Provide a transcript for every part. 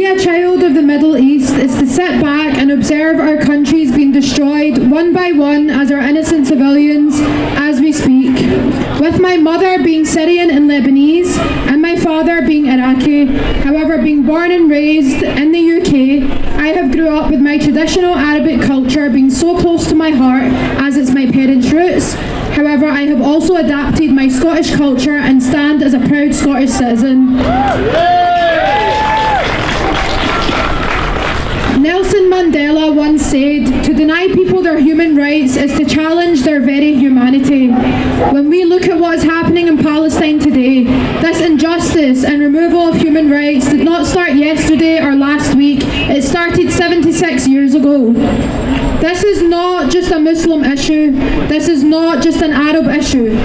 a child of the Middle East is to sit back and observe our countries being destroyed one by one as our innocent civilians as we speak. With my mother being Syrian and Lebanese and my father being Iraqi, however, being born and raised in the UK, I have grew up with my traditional Arabic culture being so close to my heart as it's my parents' roots. However, I have also adapted my Scottish culture and stand as a proud Scottish citizen. Nelson Mandela once said, "To deny people their human rights is to challenge their very humanity." When we look at what is happening in Palestine today, this injustice and removal of human rights did not start yesterday or last week. It started 76 years ago. This is not just a Muslim issue. This is not just an Arab issue.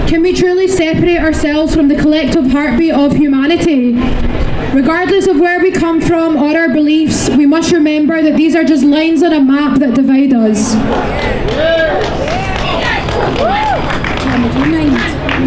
Can we truly separate ourselves from the collective heartbeat of humanity? Regardless of where we come from or our beliefs, we must remember that these are just lines on a map that divide us.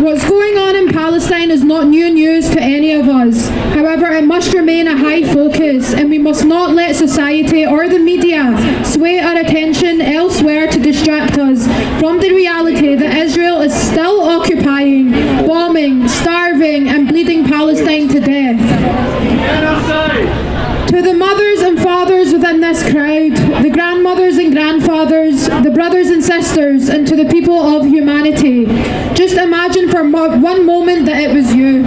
What's going on in Palestine is not new news to any of us. However, it must remain a high focus, and we must not let society or the media sway our attention elsewhere to distract us from the reality that Israel is still occupying, bombing, starving, and bleeding Palestine to death. To the mothers and fathers within this crowd, the grandmothers and grandfathers, the brothers and sisters, and to the people of humanity, just imagine for one moment that it was you.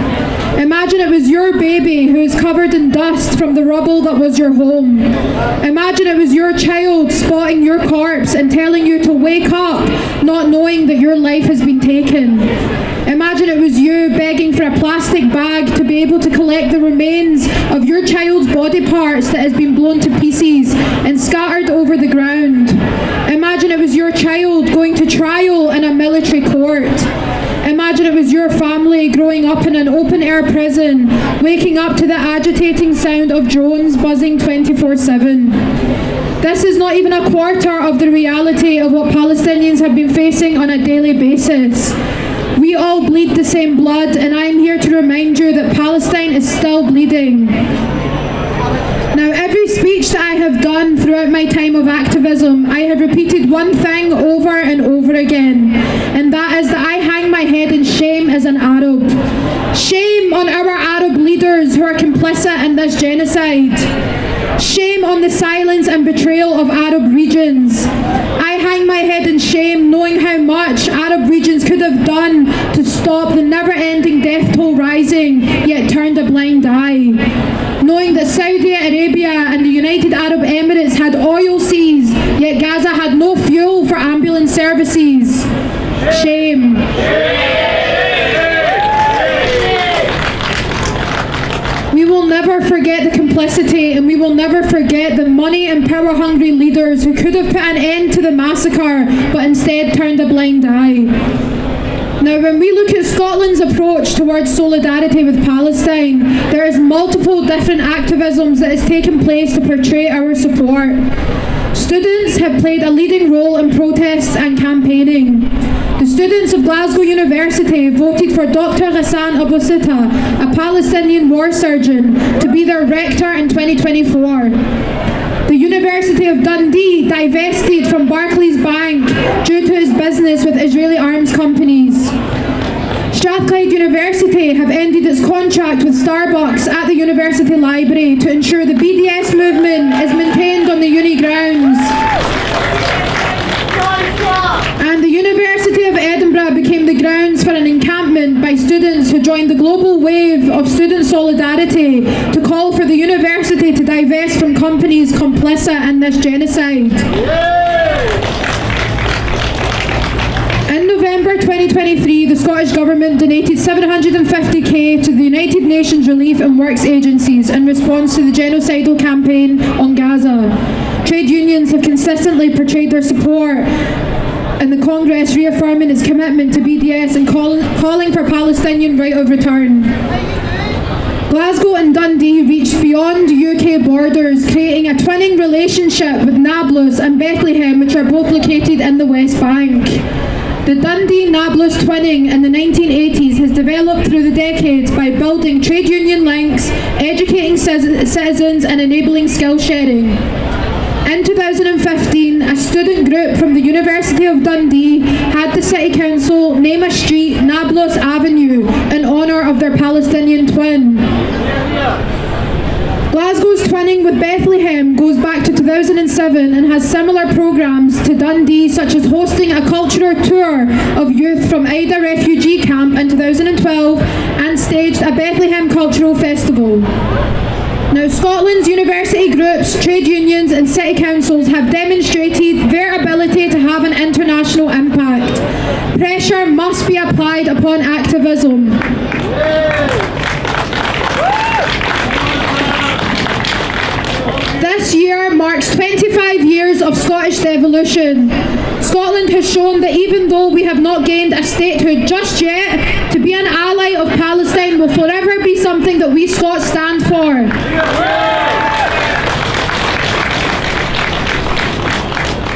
Imagine it was your baby who is covered in dust from the rubble that was your home. Imagine it was your child spotting your corpse and telling you to wake up, not knowing that your life has been taken. Imagine it was you begging for a plastic bag to be able to collect the remains of your child's body parts that has been blown to pieces and scattered over the ground. Imagine it was your child going to trial in a military court. Imagine it was your family growing up in an open-air prison, waking up to the agitating sound of drones buzzing 24/7. This is not even a quarter of the reality of what Palestinians have been facing on a daily basis. We all bleed the same blood, and I am here to remind you that Palestine is still bleeding. Now, every speech that I have done throughout my time of activism, I have repeated one thing over and over again, and that is that I hang my head in shame as an Arab. Shame on our Arab leaders who are complicit in this genocide. Shame on the silence and betrayal of Arab regions. I hang my head in shame knowing how much Arab regions could have done to stop the never-ending death toll rising, yet turned a blind eye. Knowing that Saudi Arabia and the United Arab Emirates had oil seas, yet Gaza had no fuel for ambulance services. Shame. We will never forget the complicity, and we will never forget the money and power-hungry leaders who could have put an end to the massacre, but instead turned a blind eye. Now, when we look at Scotland's approach towards solidarity with Palestine, there is multiple different activisms that has taken place to portray our support. Students have played a leading role in protests and campaigning. The students of Glasgow University voted for Dr. Ghassan Abu Sitta, a Palestinian war surgeon, to be their rector in 2024. The University of Dundee divested from Barclays Bank due to its business with Israeli arms companies. Strathclyde University have ended its contract with Starbucks at the University Library to ensure the BDS movement is maintained on the uni grounds. And the University of Edinburgh became the grounds for an encampment by students who joined the global wave of student solidarity to call for the university to divest from companies complicit in this genocide. In November 2023, the Scottish Government donated $750,000 to the United Nations Relief and Works agencies in response to the genocidal campaign on Gaza. Trade unions have consistently portrayed their support, and the Congress reaffirming its commitment to BDS and calling for Palestinian right of return. Glasgow and Dundee reached beyond UK borders, creating a twinning relationship with Nablus and Bethlehem, which are both located in the West Bank. The Dundee-Nablus twinning in the 1980s has developed through the decades by building trade union links, educating citizens and enabling skill sharing. In 2015, a student group from the University of Dundee had the City Council name a street Nablus Avenue in honour of their Palestinian twin. Glasgow's twinning with Bethlehem goes back to 2007 and has similar programmes to Dundee, such as hosting a cultural tour of youth from Ida refugee camp in 2012 and staged a Bethlehem Cultural Festival. Now, Scotland's university groups, trade unions and city councils have demonstrated their ability to have an international impact. Pressure must be applied upon activism. This year marks 25 years of Scottish devolution. Scotland has shown that even though we have not gained a statehood just yet, to be an ally of Palestine will forever be something that we Scots stand for.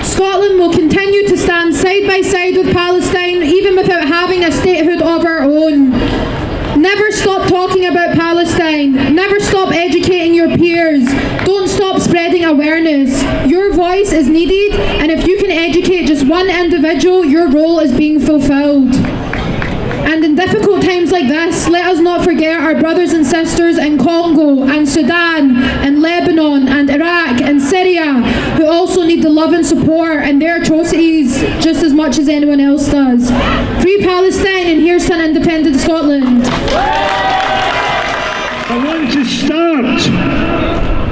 Scotland will continue to stand side by side with Palestine, even without having a statehood of our own. Never stop talking about Palestine. Never stop educating your peers. Don't stop spreading awareness. Your voice is needed, and if you can educate just one individual, your role is being fulfilled. And in difficult times like this, let us not forget our brothers and sisters in Congo and Sudan and Lebanon and Iraq and Syria, who also need the love and support and their atrocities just as much as anyone else does. Free Palestine, and here's to an independent Scotland. I want to start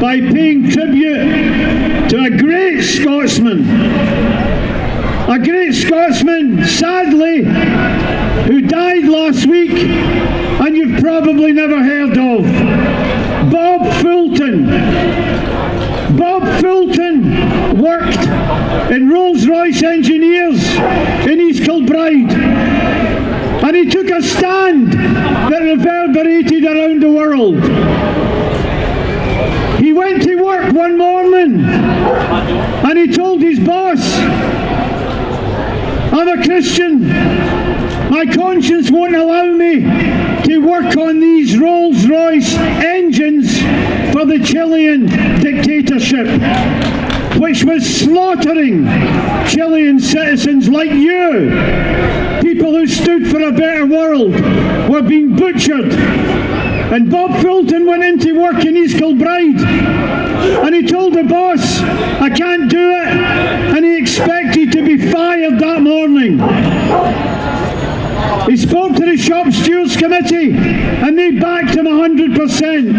by paying tribute to a great Scotsman, sadly, who died last week and you've probably never heard of. Bob Fulton. Bob Fulton worked in Rolls-Royce Engineers in East Kilbride, and he took a stand that reverberated around the world. He went to work one morning and he told his boss, "I'm a Christian. My conscience won't allow me to work on these Rolls-Royce engines for the Chilean dictatorship, which was slaughtering Chilean citizens like you. People who stood for a better world were being butchered." And Bob Fulton went into work in East Kilbride and he told the boss, "I can't do it," and he expected to be fired that morning. He spoke to the Shop Stewards Committee and they backed him 100%.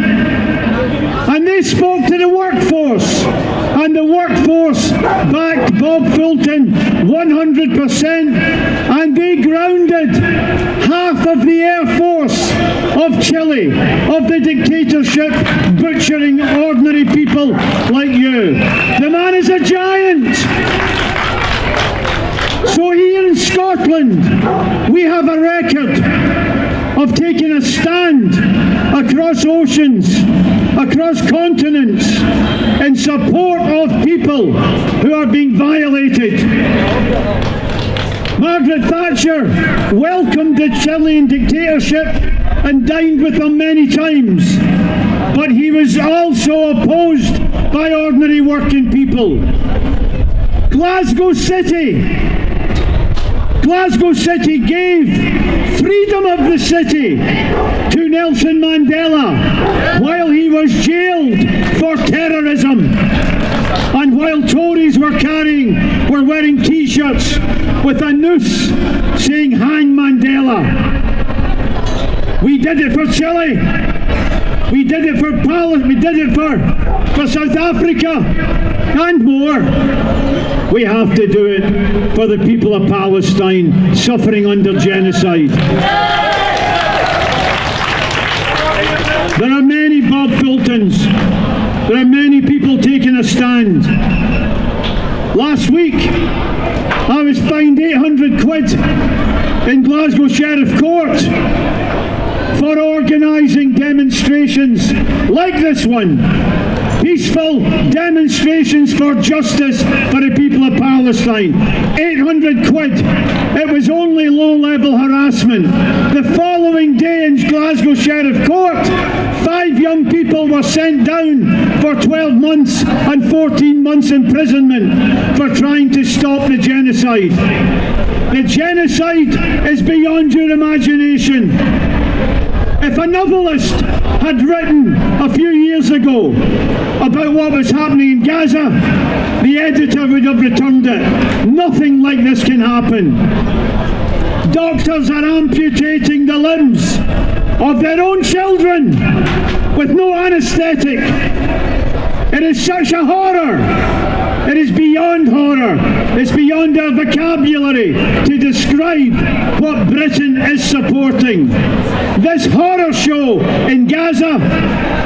And they spoke to the workforce and the workforce backed Bob Fulton 100%, and they grounded half of the Air Force of Chile, of the dictatorship, butchering ordinary people like you. The man is a giant. So here in Scotland, we have a record of taking a stand across oceans, across continents, in support of people who are being violated. Margaret Thatcher welcomed the Chilean dictatorship and dined with them many times, but he was also opposed by ordinary working people. Glasgow City gave freedom of the city to Nelson Mandela while he was jailed for terrorism, and while Tories were wearing t-shirts with a noose saying "Hang Mandela." We did it for Chile. We did it for we did it for South Africa and more. We have to do it for the people of Palestine suffering under genocide. There are many Bob Fultons. There are many people taking a stand. Last week, I was fined 800 quid in Glasgow Sheriff Court for organising demonstrations like this one. peaceful demonstrations for justice for the people of Palestine. 800 quid. It was only low-level harassment. The following day in Glasgow Sheriff Court, 5 young people were sent down for 12 months and 14 months imprisonment for trying to stop the genocide. The genocide is beyond your imagination. If a novelist had written a few years ago about what was happening in Gaza, the editor would have returned it. Nothing like this can happen. Doctors are amputating the limbs of their own children with no anaesthetic. It is such a horror. It is beyond horror. It's beyond our vocabulary to describe what Britain is supporting. This horror show in Gaza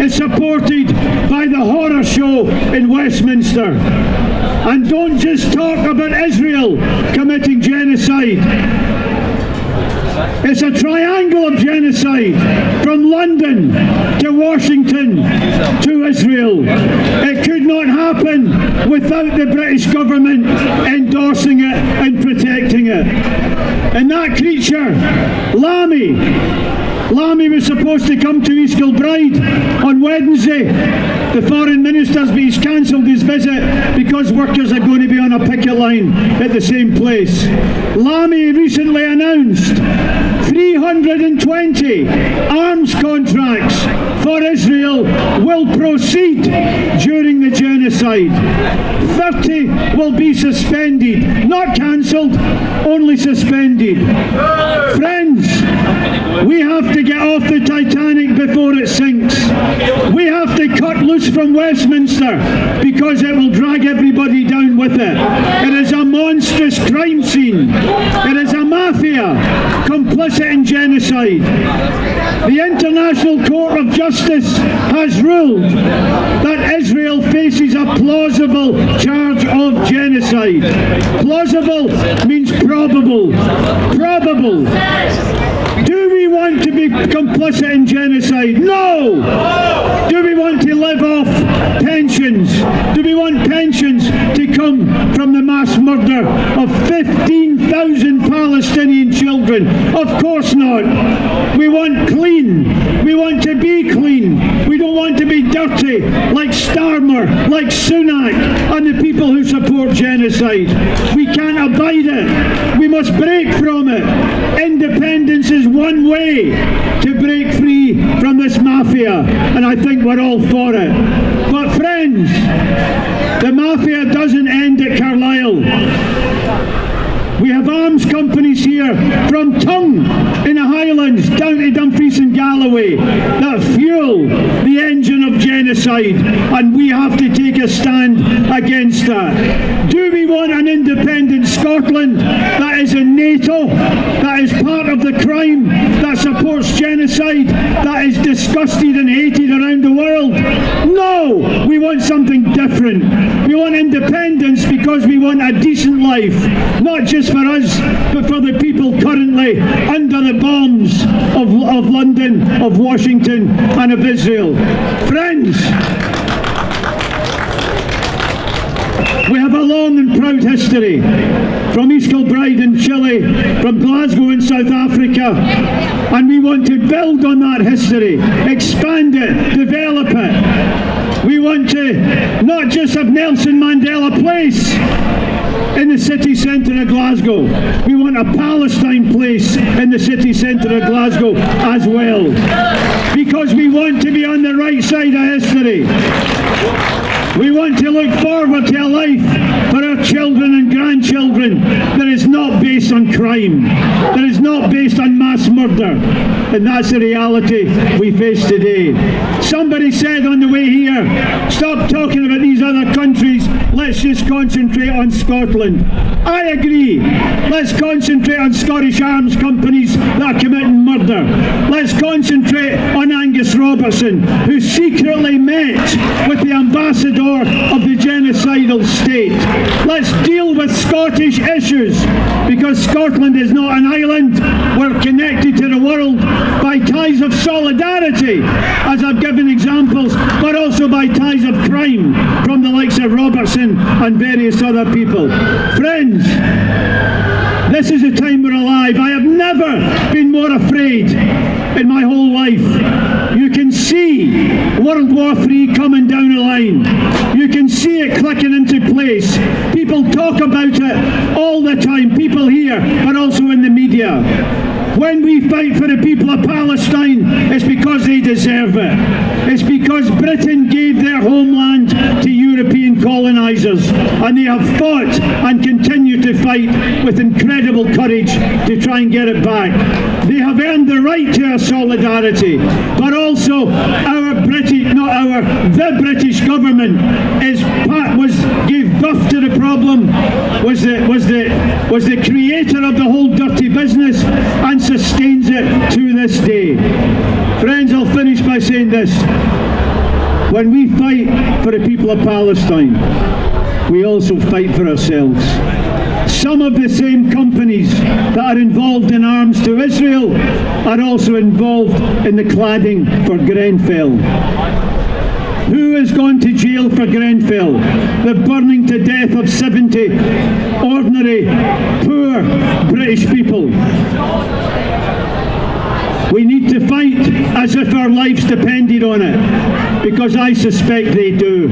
is supported by the horror show in Westminster. And don't just talk about Israel committing genocide. It's a triangle of genocide, from London to Washington to Israel. It could not happen without the British government endorsing it and protecting it. And that creature, Lamy was supposed to come to East Kilbride on Wednesday, the foreign minister's, but he's cancelled his visit because workers are going to be on a picket line at the same place. Lamy recently announced 320 arms contracts for Israel will proceed during the genocide. 30 will be suspended, not cancelled, only suspended. Friends, we have to get off the Titanic before it sinks. We have to cut loose from Westminster because it will drag everybody down with it. It is a monstrous crime scene. It is a mafia complicit in genocide. The International Court of Justice has ruled that Israel faces a plausible charge of genocide. Plausible means probable. Probable. Do we want to be complicit in genocide? No! Do we want to live off pensions? Do we want pensions to come from the mass murder of 15,000 Palestinian children? Of course not. We want clean. We want to be clean. We don't want to be dirty like Starmer, like Sunak, and the people who support genocide. We can't abide it. We must break from it. Independence is one way to break free from this mafia, and I think we're all for it. But friends, the mafia doesn't end at Carlisle. We have arms companies here from Tongue in the Highlands down to Dumfries and Galloway that fuel the engine of genocide, and we have to take a stand against that. Do we want an independent Scotland that is in NATO, that is part of the crime, that supports genocide, that is disgusted and hated around the world? No! We want something different. We want independence because we want a decent life, not just for us, but for the people currently under the bombs of London, of Washington, and of Israel. Friends, we have a long and proud history, from East Kilbride in Chile, from Glasgow in South Africa, and we want to build on that history, expand it, develop it. We want to not just have Nelson Mandela Place in the city centre of Glasgow. We want a Palestine place in the city centre of Glasgow as well. Because we want to be on the right side of history. We want to look forward to a life for our children and grandchildren that is not based on crime, that is not based on mass murder. And that's the reality we face today. Somebody said on the way here, stop talking about these other countries, let's let's just concentrate on Scotland. I agree. Let's concentrate on Scottish arms companies that are committing murder. Let's concentrate on Angus Robertson, who secretly met with the ambassador of the genocidal state. Let's deal with Scottish issues, because Scotland is not an island. We're connected to the world by ties of solidarity, as I've given examples, but also by ties of crime from the likes of Robertson and various other people. Friends, this is a time we're alive. I have never been more afraid in my whole life. You can see World War III coming down the line. You can see it clicking into place. People talk about it all the time, people here, but also in the media. When we fight for the people of Palestine, it's because they deserve it. It's because Britain gave their homeland to European colonisers, and they have fought and continue to fight with incredible courage to try and get it back. They have earned the right to our solidarity, but also the British government gave birth to the problem, was the creator of the whole dirty business, and sustains it to this day. Friends, I'll finish by saying this. When we fight for the people of Palestine, we also fight for ourselves. Some of the same companies that are involved in arms to Israel are also involved in the cladding for Grenfell. Who has gone to jail for Grenfell? The burning to death of 70 ordinary, poor British people. We need to fight as if our lives depended on it, because I suspect they do.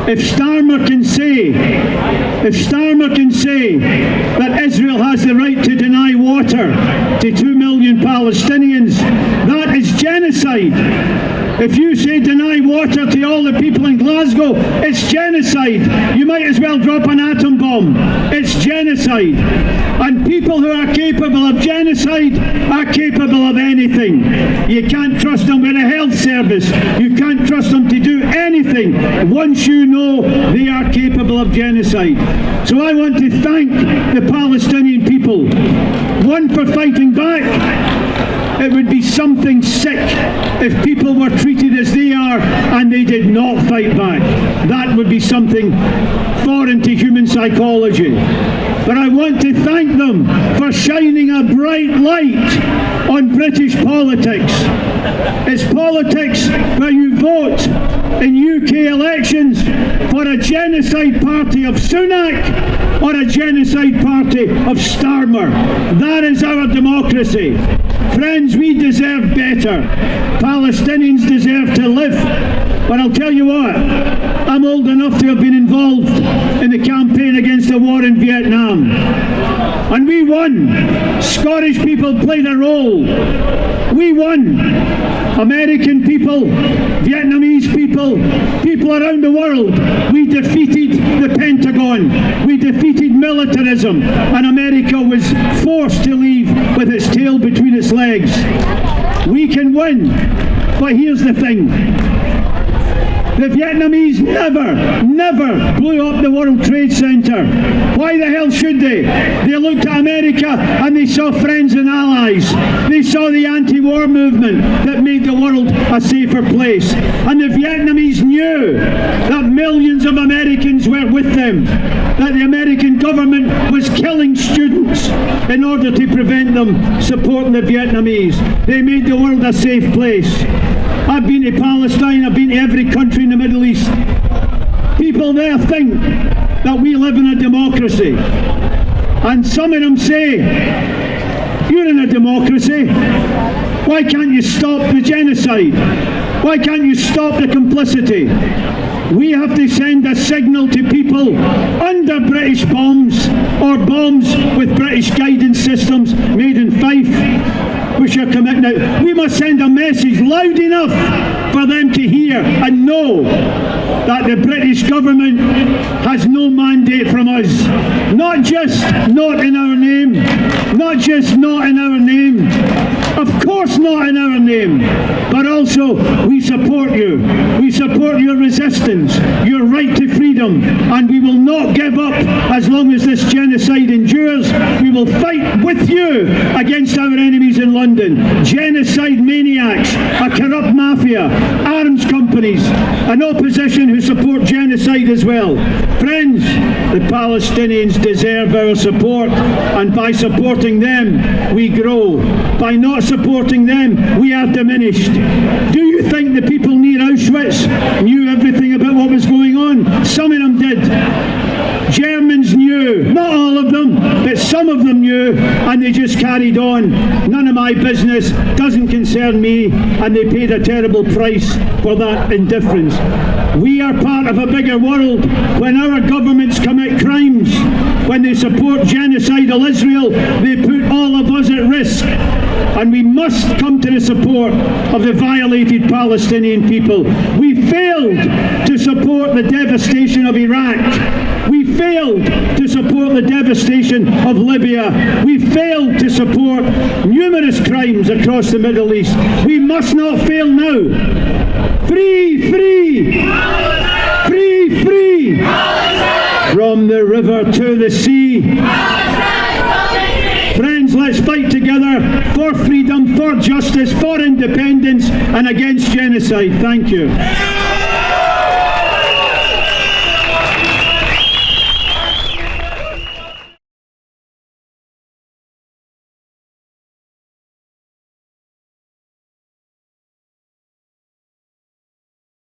If Starmer can say that Israel has the right to deny water to 2 million Palestinians, that is genocide. If you say deny water to all the people in Glasgow, it's genocide. You might as well drop an atom bomb. It's genocide. And people who are capable of genocide are capable of anything. You can't trust them with a health service. You can't trust them to do anything once you know they are capable of genocide. So I want to thank the Palestinian people. One, for fighting back. It would be something sick if people were treated as they are and they did not fight back. That would be something foreign to human psychology. But I want to thank them for shining a bright light on British politics. It's politics where you vote in UK elections for a genocide party of Sunak or a genocide party of Starmer. That is our democracy. Friends, we deserve better. Palestinians deserve to live. But I'll tell you what, I'm old enough to have been involved in the campaign against the war in Vietnam. And we won. Scottish people played a role. We won. American people, Vietnamese people, people around the world. We defeated the Pentagon. We defeated militarism. And America was forced to leave with its tail between its legs. We can win. But here's the thing. The Vietnamese never blew up the World Trade Center. Why the hell should they? They looked at America and they saw friends and allies. They saw the anti-war movement that made the world a safer place. And the Vietnamese knew that millions of Americans were with them, that the American government was killing students in order to prevent them supporting the Vietnamese. They made the world a safe place. I've been to Palestine, I've been to every country in the Middle East. People there think that we live in a democracy. And some of them say, you're in a democracy. Why can't you stop the genocide? Why can't you stop the complicity? We have to send a signal to people under British bombs or bombs with British guidance systems made in Fife, which are committing out. We must send a message loud enough for them to hear and know that the British government has no mandate from us. Not just not in our name, not just not in our name, Of course not in our name, but also we support you. We support your resistance, your right to freedom, and we will not give up as long as this genocide endures. We will fight with you against our enemies in London, genocide maniacs, a corrupt mafia, arms companies, an opposition who support genocide as well. Friends, the Palestinians deserve our support, and by supporting them, we grow. By not supporting them, we are diminished. Do you think the people near Auschwitz knew everything about what was going on? Some of them did. Germans knew, not all of them, but some of them knew, and they just carried on. None of my business, doesn't concern me, and they paid a terrible price for that indifference. We are part of a bigger world. When our governments commit crimes, when they support genocidal Israel, they put all of us at risk. And we must come to the support of the violated Palestinian people. We failed to support the devastation of Iraq. We failed to support the devastation of Libya. We failed to support numerous crimes across the Middle East. We must not fail now. Free, free! Free, free! From the river to the sea. Friends, let's fight together for freedom, for justice, for independence, and against genocide. Thank you.